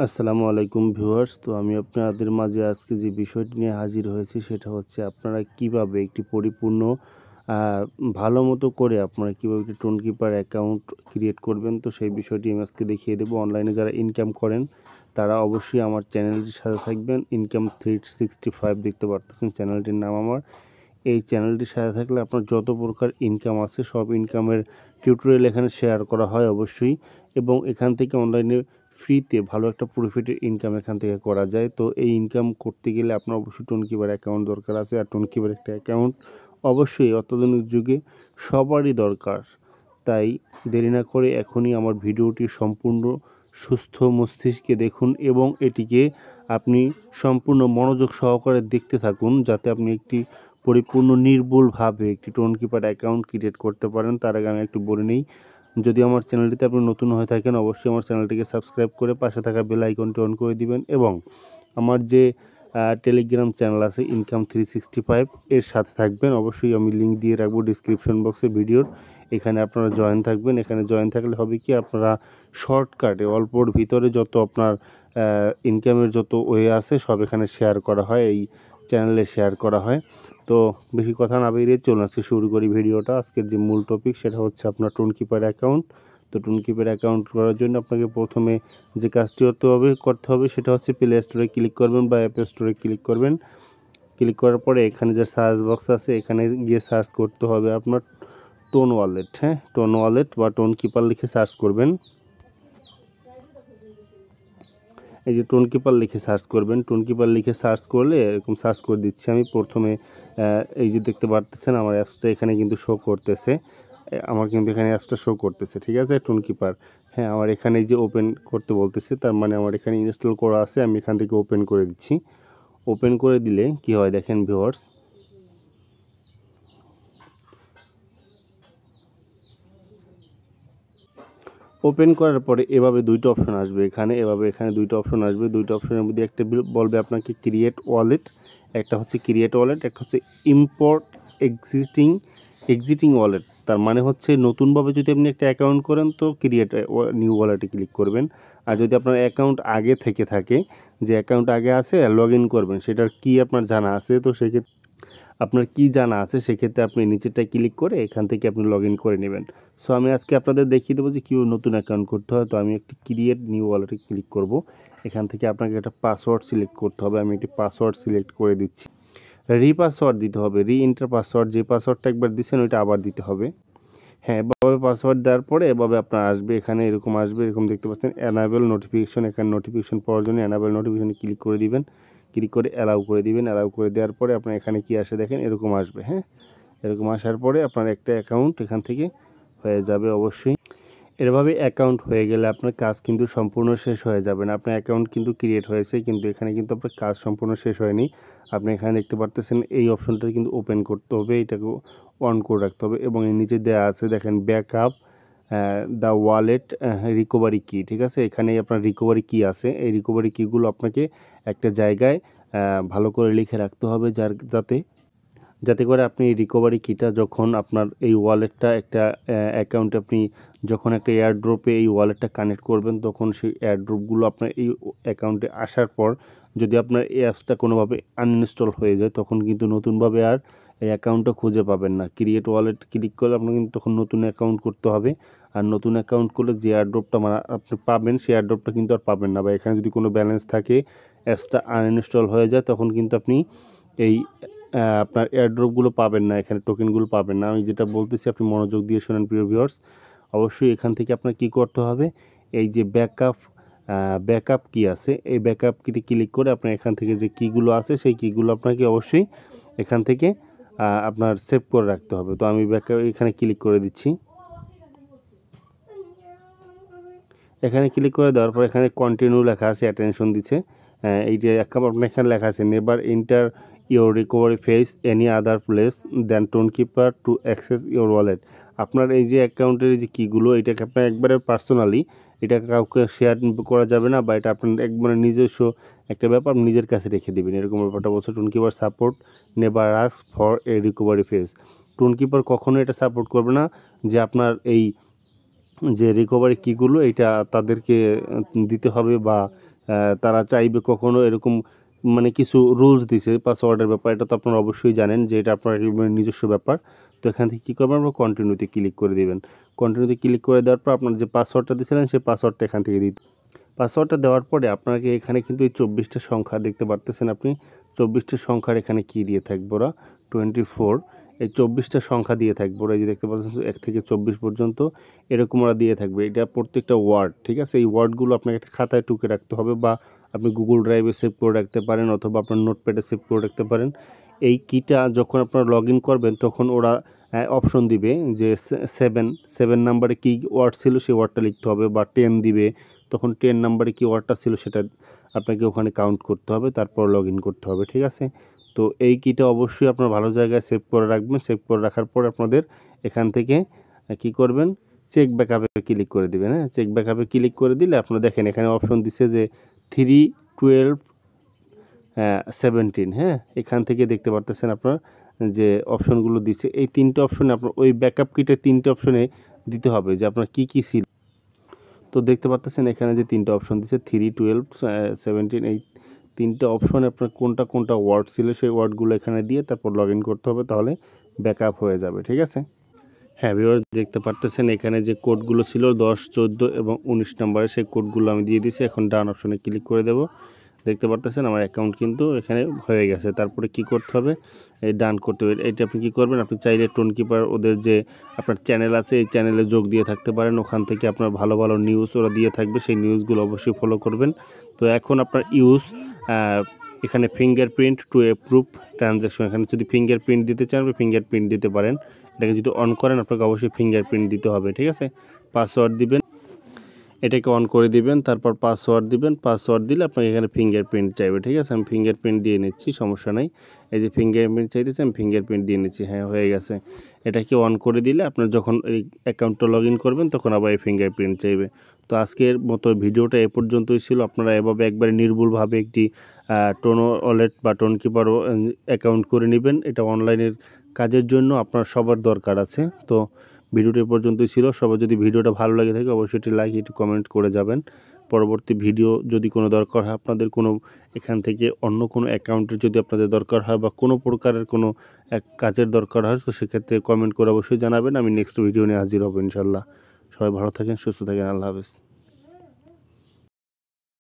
আসসালামু আলাইকুম ভিউয়ার্স। তো আমি আপনাদের মাঝে আজকে যে বিষয়টি নিয়ে হাজির হয়েছি সেটা হচ্ছে আপনারা কিভাবে একটি পরিপূর্ণ আ ভালো মতো করে আপনারা কিভাবে একটি টোন কিপার অ্যাকাউন্ট ক্রিয়েট করবেন, তো সেই বিষয়টি আমি আজকে দেখিয়ে দেবো। অনলাইনে যারা ইনকাম করেন তারা অবশ্যই আমার চ্যানেলটির সাথে থাকবেন। ইনকাম 365 দেখতে পারতেছেন চ্যানেলটির নাম আমার। এই চ্যানেলটির সাথে থাকলে আপনার যত প্রকার ইনকাম আছে সব ইনকামের টিউটোরিয়াল এখানে শেয়ার করা হয় অবশ্যই, এবং এখান থেকে অনলাইনে ফ্রিতে ভালো একটা প্রফিটের ইনকাম এখান থেকে করা যায়। তো এই ইনকাম করতে গেলে আপনার অবশ্যই টোন কিপার অ্যাকাউন্ট দরকার আছে, আর টোন কিপার একটা অ্যাকাউন্ট অবশ্যই অত্যাধুনিক যুগে সবারই দরকার। তাই দেরি না করে এখনই আমার ভিডিওটি সম্পূর্ণ সুস্থ মস্তিষ্কে দেখুন এবং এটিকে আপনি সম্পূর্ণ মনোযোগ সহকারে দেখতে থাকুন, যাতে আপনি একটি পরিপূর্ণ নির্ভুলভাবে একটি টোন কিপার অ্যাকাউন্ট ক্রিয়েট করতে পারেন। তার আগে আমি একটু বলে নিই, যদি আমার চ্যানেলটিতে আপনি নতুন হয়ে থাকেন অবশ্যই আমার চ্যানেলটিকে সাবস্ক্রাইব করে পাশে থাকা বেল আইকনটি অন করে দিবেন, এবং আমার যে টেলিগ্রাম চ্যানেল আছে ইনকাম 365 এর সাথে থাকবেন। অবশ্যই আমি লিঙ্ক দিয়ে রাখবো ডিসক্রিপশন বক্সে ভিডিওর। এখানে আপনারা জয়েন থাকবেন। এখানে জয়েন থাকলে হবে কি, আপনারা শর্টকাটে অল্পর ভিতরে যত আপনার ইনকামের যত ওয়ে আছে সব এখানে শেয়ার করা হয়, এই চ্যানেলে শেয়ার করা হয়। তো বেশি কথা না বেরিয়ে চলুন আজকে শুরু করি ভিডিওটা। আজকের যে মূল টপিক সেটা হচ্ছে আপনার টোন কিপার অ্যাকাউন্ট। তো টোন কিপার অ্যাকাউন্ট করার জন্য আপনাকে প্রথমে যে কাজটি করতে হবে সেটা হচ্ছে প্লে স্টোরে ক্লিক করবেন বা অ্যাপ স্টোরে ক্লিক করবেন। ক্লিক করার পরে এখানে যে সার্চ বক্স আছে এখানে গিয়ে সার্চ করতে হবে আপনার টোন ওয়ালেট। হ্যাঁ, টোন ওয়ালেট বা টোন কিপার লিখে সার্চ করবেন। এই যে টোন কিপার লিখে সার্চ করবেন। টোন কিপার লিখে সার্চ করলে এরকম সার্চ করে দিচ্ছি আমি। প্রথমে এই যে দেখতে পারতেছেন আমার অ্যাপসটা এখানে কিন্তু শো করতেছে। আমার কিন্তু এখানে অ্যাপসটা শো করতেছে, ঠিক আছে, টোন কিপার। হ্যাঁ, আমার এখানে যে ওপেন করতে বলতেছে, তার মানে আমার এখানে ইনস্টল করা আছে। আমি এখান থেকে ওপেন করে দিচ্ছি। ওপেন করে দিলে কি হয় দেখেন ভিউয়ার্স, ওপেন করার পরে এভাবে দুইটা অপশন আসবে এখানে, এখানে দুইটা অপশন আসবে। দুইটা অপশনের মধ্যে একটা বলবে আপনাকে ক্রিয়েট ওয়ালেট, একটা হচ্ছে ক্রিয়েট ওয়ালেট, একটা হচ্ছে ইম্পোর্ট এক্সিটিং ওয়ালেট। তার মানে হচ্ছে নতুনভাবে যদি আপনি একটা অ্যাকাউন্ট করেন তো ক্রিয়েট নিউ ওয়ালেটে ক্লিক করবেন। আর যদি আপনার অ্যাকাউন্ট আগে থেকে থাকে, যে অ্যাকাউন্ট আগে আছে লগ ইন করবেন, সেটার কি আপনার জানা আছে, তো সেক্ষেত্রে আপনার কি জানা আছে সেক্ষেত্রে আপনি নিচেরটায় ক্লিক করে এখান থেকে আপনি লগ ইন করে নেবেন। সো আমি আজকে আপনাদের দেখিয়ে দেবো যে কীভাবে নতুন অ্যাকাউন্ট করতে হয়। তো আমি একটি ক্রিয়েট নিউ ওয়ালেটে ক্লিক করব। এখান থেকে আপনাকে একটা পাসওয়ার্ড সিলেক্ট করতে হবে। আমি একটি পাসওয়ার্ড সিলেক্ট করে দিচ্ছি। পাসওয়ার্ড দিতে হবে, এন্টার পাসওয়ার্ড। যে পাসওয়ার্ডটা একবার দিচ্ছেন ওইটা আবার দিতে হবে। হ্যাঁ, এভাবে পাসওয়ার্ড দেওয়ার পরে এভাবে আপনার আসবে, এখানে এরকম আসবে, এরকম দেখতে পাচ্ছেন অ্যানাবেল নোটিফিকেশন। এখানে নোটিফিকেশন পাওয়ার জন্য অ্যানাবেল নোটিফিকেশনে ক্লিক করে দিবেন। ক্লিক করে অ্যালাউ করে দিবেন। অ্যালাউ করে দেওয়ার পরে আপনার এখানে কি আসে দেখেন, এরকম আসবে। হ্যাঁ, এরকম আসার পরে আপনার একটা অ্যাকাউন্ট এখান থেকে হয়ে যাবে অবশ্যই। এভাবে অ্যাকাউন্ট হয়ে গেলে আপনার কাজ কিন্তু সম্পূর্ণ শেষ হয়ে যাবে না। আপনার অ্যাকাউন্ট কিন্তু ক্রিয়েট হয়েছে, কিন্তু এখানে কিন্তু আপনার কাজ সম্পূর্ণ শেষ হয়নি। আপনি এখানে দেখতে পারতেছেন এই অপশনটা কিন্তু ওপেন করতে হবে, এটাকে অন করে রাখতে হবে, এবং এর নিচে দেওয়া আছে দেখেন ব্যাকআপ দ্য ওয়ালেট রিকভারি কি, ঠিক আছে। এখানে আপনার রিকভারি কি আছে, এই রিকভারি কিগুলো আপনাকে একটা জায়গায় ভালো করে লিখে রাখতে হবে, যাতে করে আপনি রিকভারি কিটা যখন আপনার এই ওয়ালেটটা একটা অ্যাকাউন্টে আপনি যখন একটা এয়ারড্রপে এই ওয়ালেটটা কানেক্ট করবেন, তখন সেই এয়ারড্রপগুলো আপনার এই অ্যাকাউন্টে আসার পর যদি আপনার এই অ্যাপসটা কোনোভাবে আনইনস্টল হয়ে যায় তখন কিন্তু নতুনভাবে আর এই অ্যাকাউন্টটা খুঁজে পাবেন না। ক্রিয়েট ওয়ালেট ক্লিক করলে আপনার কিন্তু তখন নতুন অ্যাকাউন্ট করতে হবে। আর নতুন অ্যাকাউন্ট করলে যে এয়ারড্রপটা আপনি পাবেন সেই এয়ারড্রপটা কিন্তু আর পাবেন না, বা এখানে যদি কোনো ব্যালেন্স থাকে অ্যাপসটা আনইনস্টল হয়ে যায় তখন কিন্তু আপনি এই আপনার এয়ারড্রপগুলো পাবেন না, এখানে টোকেনগুলো পাবেন না। আমি যেটা বলতেছি আপনি মনোযোগ দিয়ে শোনেন প্রিয় ভিউয়ার্স। অবশ্যই এখান থেকে আপনার কী করতে হবে, এই যে ব্যাকআপ কি আছে, এই ব্যাকআপ কিতে ক্লিক করে আপনার এখান থেকে যে কিগুলো আছে সেই কিগুলো আপনাকে অবশ্যই এখান থেকে আপনার সেভ করে রাখতে হবে। তো আমি ব্যাকআপ এখানে ক্লিক করে দিচ্ছি। এখানে ক্লিক করে দেওয়ার পর এখানে কন্টিনিউ লেখা আছে, অ্যাটেনশন দিচ্ছে। এই যে আপনার এখানে লেখা আছে never enter your recovery phrase any other place than Tonkeeper to access your wallet. আপনার এই যে অ্যাকাউন্টের যে কিগুলো এটাকে আপনার একবারে পার্সোনালি, এটা কাউকে শেয়ার করা যাবে না, বা এটা আপনার একবারে নিজস্ব একটা ব্যাপার নিজের কাছে রেখে দেবেন, এরকম ব্যাপারটা বলছে। Tone keeper support never ask for a recovery face. Tone keeper কখনো এটা সাপোর্ট করবে না যে আপনার এই যে রিকভারি কিগুলো এটা তাদেরকে দিতে হবে, বা তারা চাইবে কখনো এরকম মানে কিছু রুলস দিছে পাসওয়ার্ডের ব্যাপার, এটা তো আপনারা অবশ্যই জানেন যে এটা আপনার নিজস্ব ব্যাপার। তো এখান থেকে কী করবেন, আপনার কন্টিনিউতে ক্লিক করে দেবেন। কন্টিনিউতে ক্লিক করে দেওয়ার পর আপনার যে পাসওয়ার্ডটা দিয়েছিলেন সেই পাসওয়ার্ডটা এখান থেকে দিতে, পাসওয়ার্ডটা দেওয়ার পরে আপনাকে এখানে কিন্তু এই 24টা সংখ্যা দেখতে পারতেছেন আপনি। 24টা সংখ্যার এখানে কী দিয়ে থাকবো ওরা 24, এই 24টা সংখ্যা দিয়ে থাকবো ওরা, এই যে দেখতে পাচ্ছেন 1 থেকে 24 পর্যন্ত এরকম ওরা দিয়ে থাকবে। এটা প্রত্যেকটা ওয়ার্ড, ঠিক আছে? এই ওয়ার্ডগুলো আপনাকে একটা খাতায় টুকে রাখতে হবে, বা আপনি গুগল ড্রাইভে সেভ করে রাখতে পারেন, অথবা আপনার নোটপ্যাডে সেভ করে রাখতে পারেন। এই কিটা যখন আপনারা লগ ইন করবেন তখন ওরা অপশন দিবে যে 7 নাম্বারে কী ওয়ার্ড ছিল সেই ওয়ার্ডটা লিখতে হবে, বা 10 দিবে, তখন 10 নাম্বারে কী ওয়ার্ডটা ছিল সেটা আপনাকে ওখানে কাউন্ট করতে হবে, তারপর লগ ইন করতে হবে, ঠিক আছে? তো এই কিটা অবশ্যই আপনার ভালো জায়গায় সেভ করে রাখবেন। সেভ করে রাখার পর আপনাদের এখান থেকে কী করবেন, চেক ব্যাকআপে ক্লিক করে দেবেন। হ্যাঁ, চেক ব্যাকআপে ক্লিক করে দিলে আপনারা দেখেন এখানে অপশন দিছে যে 3, 12, 17। হ্যাঁ, এখান থেকে দেখতে পারতেছেন আপনার যে অপশনগুলো দিছে, এই 3টে অপশনে আপনার ওই ব্যাকআপ কিটে 3টে অপশনে দিতে হবে যে আপনার কী কী ছিল। তো দেখতে পাচ্ছেন এখানে যে 3টে অপশন দিছে 3, 12, 17, এই 3টে অপশনে আপনার কোনটা কোনটা ওয়ার্ড ছিল সেই ওয়ার্ডগুলো এখানে দিয়ে তারপর লগ ইন করতে হবে, তাহলে ব্যাকআপ হয়ে যাবে, ঠিক আছে? হ্যাঁ ভিউয়ার্স, দেখতে পারতেছেন এখানে যে কোডগুলো ছিল 10, 14 এবং 19 নম্বরে, সেই কোডগুলো আমি দিয়ে দিয়েছি। এখন ডান অপশনে ক্লিক করে দেব। দেখতে পারতেছেন আমার অ্যাকাউন্ট কিন্তু এখানে হয়ে গেছে। তারপরে কি করতে হবে, এই ডান করতে হবে। এইটা আপনি কী করবেন, আপনি চাইলে টোনকিপার ওদের যে আপনার চ্যানেল আছে এই চ্যানেলে যোগ দিয়ে থাকতে পারেন। ওখান থেকে আপনার ভালো ভালো নিউজ ওরা দিয়ে থাকবে, সেই নিউজগুলো অবশ্যই ফলো করবেন। তো এখন আপনার এখানে ফিঙ্গারপ্রিন্ট টু অ্যাপ্রুভ ট্রানজ্যাকশন, এখানে যদি ফিঙ্গারপ্রিন্ট দিতে চান আপনি ফিঙ্গারপ্রিন্ট দিতে পারেন। এটাকে যদি অন করেন আপনাকে অবশ্যই ফিঙ্গারপ্রিন্ট দিতে হবে, ঠিক আছে? পাসওয়ার্ড দিবেন, এটাকে অন করে দিবেন, তারপর পাসওয়ার্ড দিবেন। পাসওয়ার্ড দিলে আপনাকে এখানে ফিঙ্গারপ্রিন্ট চাইবে, ঠিক আছে? আমি ফিঙ্গারপ্রিন্ট দিয়ে নিচ্ছি, সমস্যা নাই। এই যে ফিঙ্গারপ্রিন্ট চাইতেছে, আমি ফিঙ্গারপ্রিন্ট দিয়ে নিচ্ছি। হ্যাঁ, হয়ে গেছে। এটাকে অন করে দিলে আপনার যখন এই অ্যাকাউন্টটা লগ ইন করবেন তখন আবার এই ফিঙ্গারপ্রিন্ট চাইবে। তো আজকের মতো ভিডিওটা এ পর্যন্তই ছিল। আপনারা এভাবে একবারে নির্ভুলভাবে একটি টোনো ওয়ালেট বা টোনকিপার অ্যাকাউন্ট করে নেবেন। এটা অনলাইনের কাজের জন্য আপনার সবার দরকার আছে। তো ভিডিওটি এ পর্যন্তই ছিল। সবার যদি ভিডিওটা ভালো লাগে থাকে অবশ্যই একটি লাইক, একটি কমেন্ট করে যাবেন। পরবর্তী ভিডিও যদি কোনো দরকার হয়, আপনাদের কোনো এখান থেকে অন্য কোনো অ্যাকাউন্টের যদি আপনাদের দরকার হয় বা কোনো প্রকারের কোনো কাজের দরকার হয়, তো সেক্ষেত্রে কমেন্ট করে অবশ্যই জানাবেন। আমি নেক্সট ভিডিও নিয়ে হাজির হব ইনশাল্লাহ। সবাই ভালো থাকেন, সুস্থ থাকেন। আল্লাহ হাফেজ।